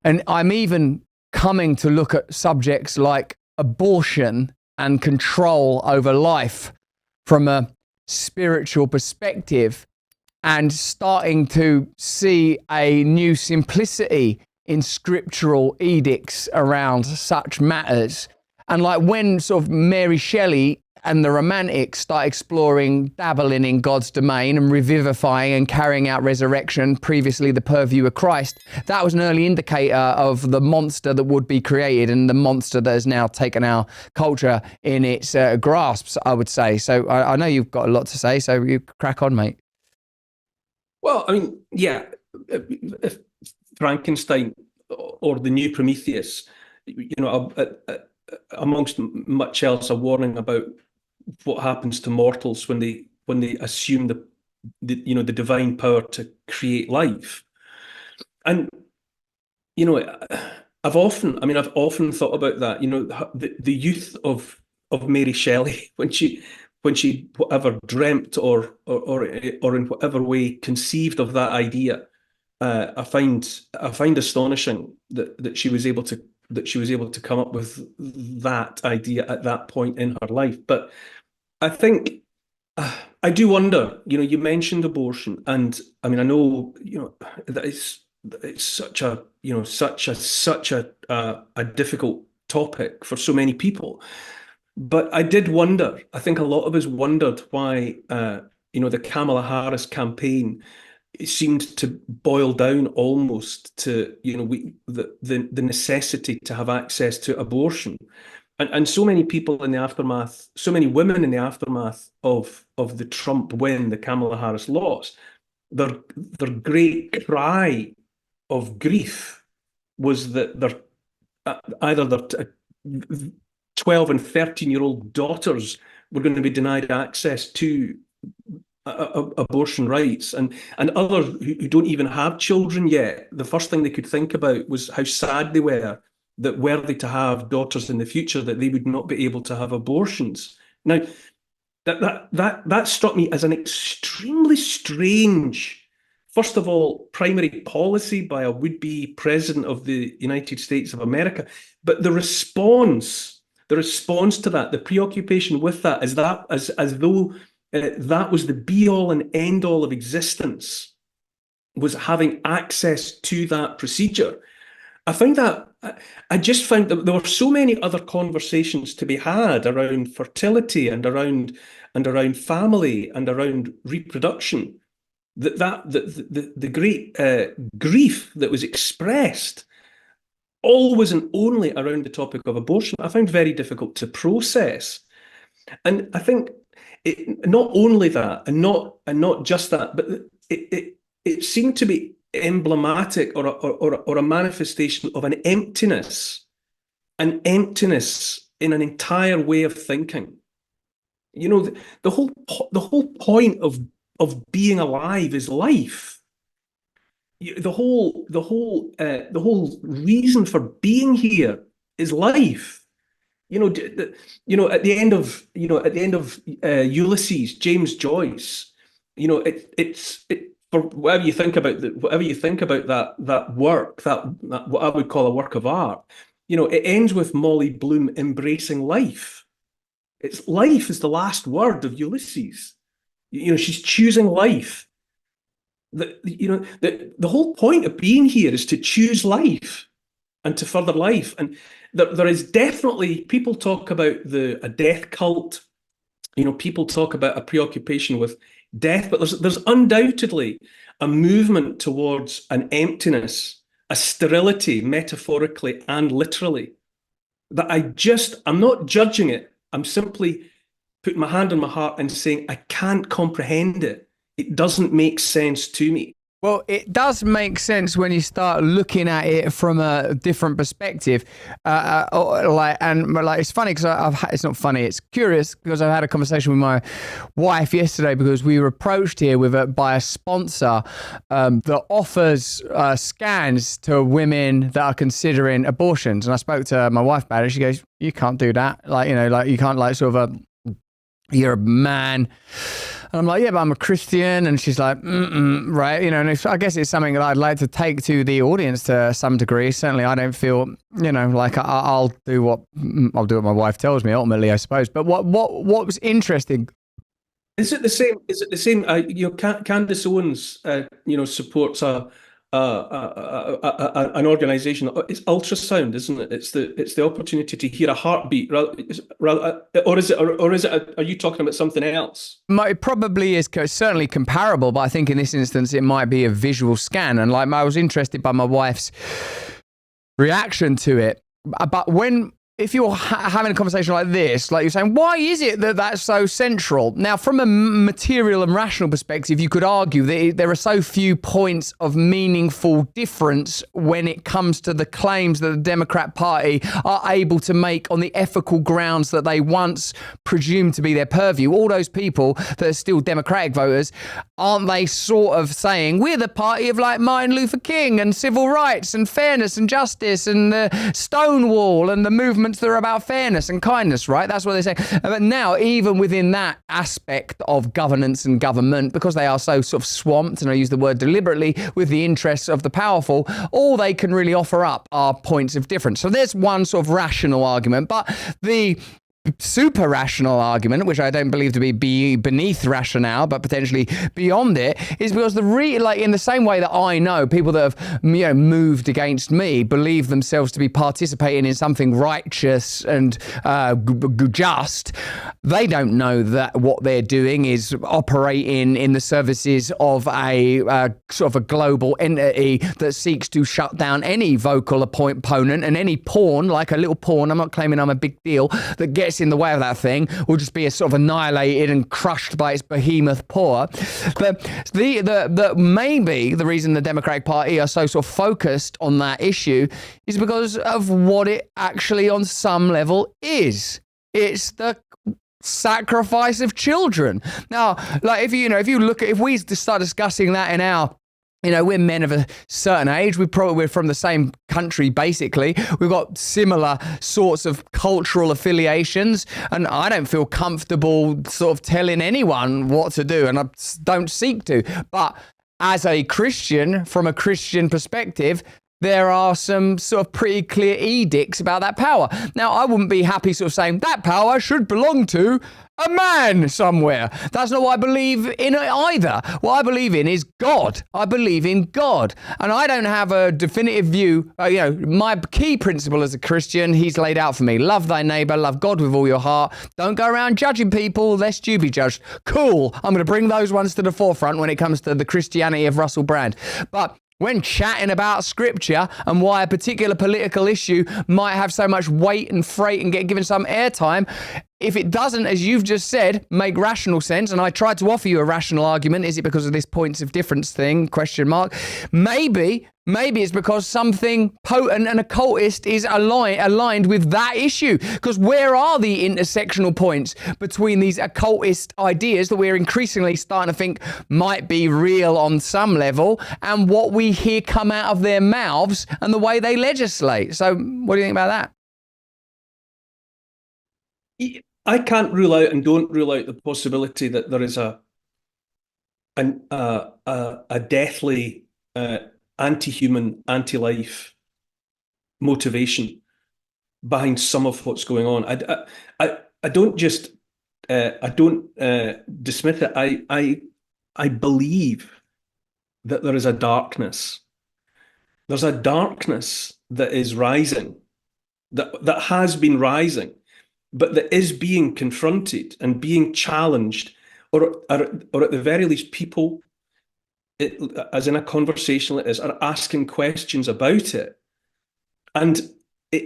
And I'm even coming to look at subjects like abortion and control over life from a spiritual perspective, and starting to see a new simplicity in scriptural edicts around such matters. And like when sort of Mary Shelley and the Romantics start exploring dabbling in God's domain and revivifying and carrying out resurrection, previously the purview of Christ, that was an early indicator of the monster that would be created and the monster that has now taken our culture in its grasps, I would say. So I know you've got a lot to say, so you crack on, mate. Well, I mean, yeah, if Frankenstein or the new Prometheus, amongst much else, a warning about what happens to mortals when they assume the divine power to create life. And I've often thought about that. The youth of Mary Shelley when she whatever dreamt or in whatever way conceived of that idea. I find astonishing that she was able to come up with that idea at that point in her life. But I think I do wonder. You mentioned abortion, and I mean, I know that it's such a difficult topic for so many people. But I did wonder. I think a lot of us wondered why the Kamala Harris campaign, it seemed to boil down almost to the necessity to have access to abortion, and so many people in the aftermath, so many women in the aftermath of the Trump win, the Kamala Harris loss, their great cry of grief was that either their 12 and 13-year-old daughters were going to be denied access to abortion rights, and others who don't even have children yet, the first thing they could think about was how sad they were that were they to have daughters in the future, that they would not be able to have abortions. Now, that struck me as an extremely strange, first of all, primary policy by a would-be president of the United States of America, but the response to that, the preoccupation with that, as though that was the be-all and end-all of existence, was having access to that procedure. I just found that there were so many other conversations to be had around fertility and around family and around reproduction, that the great grief that was expressed always and only around the topic of abortion, I found very difficult to process. And I think not only that, and not just that, but it seemed to be emblematic or a manifestation of an emptiness in an entire way of thinking. The whole point of being alive is life. The whole reason for being here is life. At the end of Ulysses, James Joyce, for whatever you think about that work, that what I would call a work of art, it ends with Molly Bloom embracing life. It's life is the last word of Ulysses. She's choosing life. The whole point of being here is to choose life and to further life. And there is definitely, people talk about a death cult. People talk about a preoccupation with death, but there's undoubtedly a movement towards an emptiness, a sterility, metaphorically and literally, that I'm not judging it. I'm simply putting my hand on my heart and saying, I can't comprehend it. It doesn't make sense to me. Well, it does make sense when you start looking at it from a different perspective. It's funny because it's not funny. It's curious because I've had a conversation with my wife yesterday because we were approached here by a sponsor that offers scans to women that are considering abortions. And I spoke to my wife about it. She goes, "You can't do that. You can't sort of you're a man. And I'm like, yeah, but I'm a Christian. And she's like, right. You know, and I guess it's something that I'd like to take to the audience to some degree. Certainly, I don't feel, you know, like I'll do what my wife tells me ultimately, I suppose. But what was interesting. Is it the same? Is it the same? You know, Candace Owens, you know, supports an organization. It's ultrasound, isn't it? It's the opportunity to hear a heartbeat, or is it? Are you talking about something else? It probably is certainly comparable, but I think in this instance it might be a visual scan. And like I was interested by my wife's reaction to it. But if you're having a conversation like this, like you're saying, why is it that that's so central? Now, from a material and rational perspective, you could argue that there are so few points of meaningful difference when it comes to the claims that the Democrat Party are able to make on the ethical grounds that they once presumed to be their purview. All those people that are still Democratic voters, aren't they sort of saying, we're the party of like Martin Luther King and civil rights and fairness and justice and the Stonewall and the movements that are about fairness and kindness, right? That's what they're saying. But now, even within that aspect of governance and government, because they are so sort of swamped, and I use the word deliberately, with the interests of the powerful, all they can really offer up are points of difference. So there's one sort of rational argument, but the super rational argument, which I don't believe to be beneath rationale, but potentially beyond it, is because like in the same way that I know people that have, you know, moved against me believe themselves to be participating in something righteous and just, they don't know that what they're doing is operating in the services of a sort of a global entity that seeks to shut down any vocal opponent, and any pawn, like a little pawn, I'm not claiming I'm a big deal, that gets in the way of that thing will just be sort of annihilated and crushed by its behemoth paw. But maybe the reason the Democratic Party are so sort of focused on that issue is because of what it actually on some level is. It's the sacrifice of children. Now, like if we start discussing that in our, you know, we're men of a certain age. We're from the same country, basically. We've got similar sorts of cultural affiliations, and I don't feel comfortable sort of telling anyone what to do, and I don't seek to. But as a Christian, from a Christian perspective, there are some sort of pretty clear edicts about that power. Now, I wouldn't be happy sort of saying that power should belong to a man somewhere. That's not what I believe in either. What I believe in is God. I believe in God. And I don't have a definitive view. You know, my key principle as a Christian, he's laid out for me. Love thy neighbor, love God with all your heart. Don't go around judging people lest you be judged. Cool. I'm going to bring those ones to the forefront when it comes to the Christianity of Russell Brand. But when chatting about scripture and why a particular political issue might have so much weight and freight and get given some airtime, if it doesn't, as you've just said, make rational sense, and I tried to offer you a rational argument, is it because of this points of difference thing, question mark? Maybe it's because something potent and occultist is aligned with that issue. Because where are the intersectional points between these occultist ideas that we're increasingly starting to think might be real on some level, and what we hear come out of their mouths and the way they legislate? So what do you think about that? I can't rule out and don't rule out the possibility that there is a deathly, anti-human, anti-life motivation behind some of what's going on. I don't just I don't dismiss it. I believe that there is a darkness. There's a darkness that is rising, that has been rising, but that is being confronted and being challenged, or at the very least, people, as in a conversation like this, are asking questions about it. And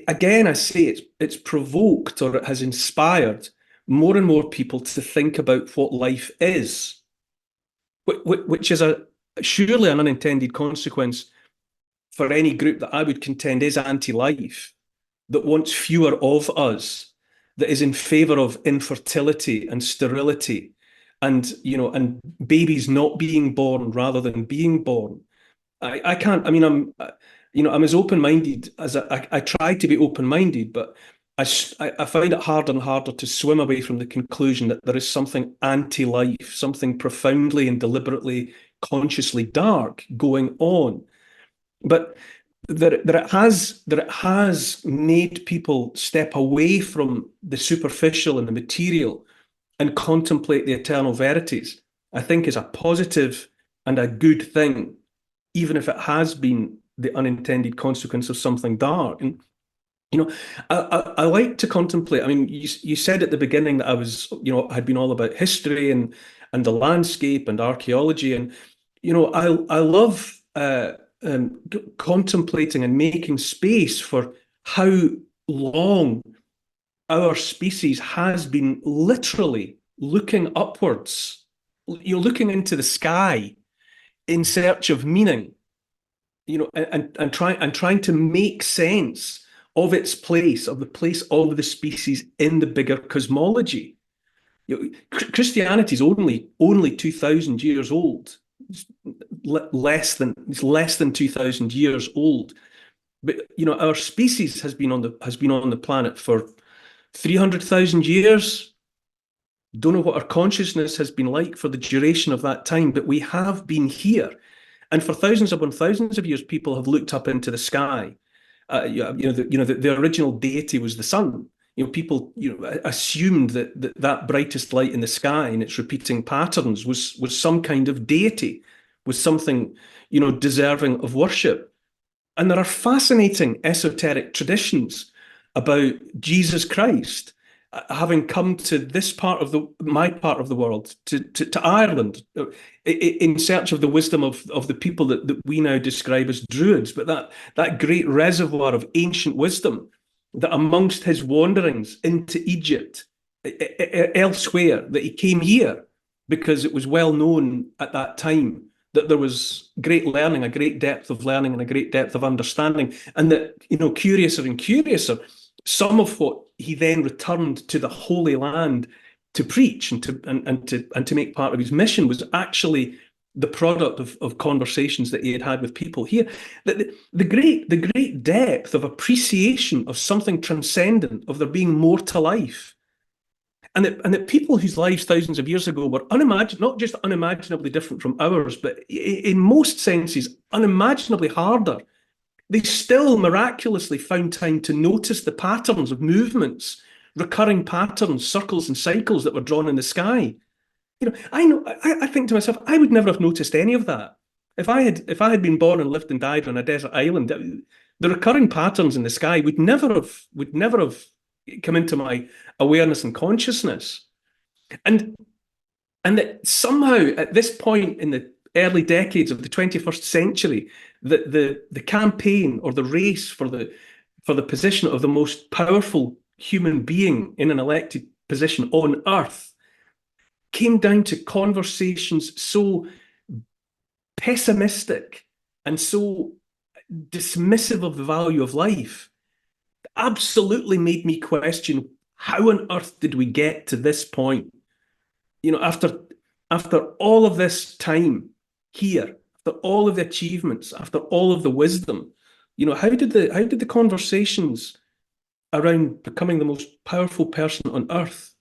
again, I say it's provoked, or it has inspired more and more people to think about what life is, which is surely an unintended consequence for any group that I would contend is anti-life, that wants fewer of us, that is in favor of infertility and sterility, and and babies not being born rather than being born. I can't. I mean, I'm as open-minded as I try to be open-minded, but I find it harder and harder to swim away from the conclusion that there is something anti-life, something profoundly and deliberately, consciously dark going on. But that it has made people step away from the superficial and the material and contemplate the eternal verities, I think is a positive and a good thing, even if it has been the unintended consequence of something dark. And I like to contemplate. I mean, you said at the beginning that I was, had been all about history and the landscape and archaeology, and I love contemplating and making space for how long our species has been literally looking upwards. You're looking into the sky in search of meaning, and trying to make sense of its place, of the place of the species in the bigger cosmology. Christianity is only 2,000 years old. It's less than 2,000 years old. But our species has been on the planet for 300,000 years. Don't know what our consciousness has been like for the duration of that time, but we have been here. And for thousands upon thousands of years, people have looked up into the sky. The original deity was the sun. People assumed that brightest light in the sky and its repeating patterns was some kind of deity, was something deserving of worship. And there are fascinating esoteric traditions about Jesus Christ having come to my part of the world, to Ireland, in search of the wisdom of the people that we now describe as Druids, but that great reservoir of ancient wisdom, that amongst his wanderings into Egypt, elsewhere, that he came here because it was well known at that time that there was great learning, a great depth of learning and a great depth of understanding, and that, curiouser and curiouser, some of what he then returned to the Holy Land to preach and to make part of his mission was actually the product of conversations that he had had with people here. The great depth of appreciation of something transcendent, of there being more to life, and that people whose lives thousands of years ago were not just unimaginably different from ours, but in most senses unimaginably harder, they still miraculously found time to notice the patterns of movements, recurring patterns, circles and cycles that were drawn in the sky. I think to myself, I would never have noticed any of that. If I had been born and lived and died on a desert island, the recurring patterns in the sky would never have come into my awareness and consciousness. And that somehow at this point in the early decades of the 21st century, the campaign or the race for the position of the most powerful human being in an elected position on Earth came down to conversations so pessimistic and so dismissive of the value of life, absolutely made me question, how on earth did we get to this point? After all of this time here, after all of the achievements, after all of the wisdom, how did the conversations around becoming the most powerful person on earth,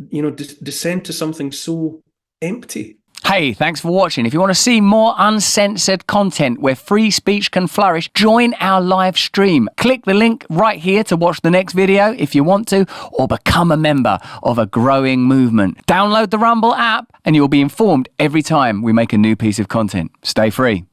descend to something so empty? Hey, thanks for watching. If you want to see more uncensored content where free speech can flourish, join our live stream. Click the link right here to watch the next video if you want to, or become a member of a growing movement. Download the Rumble app and you'll be informed every time we make a new piece of content. Stay free.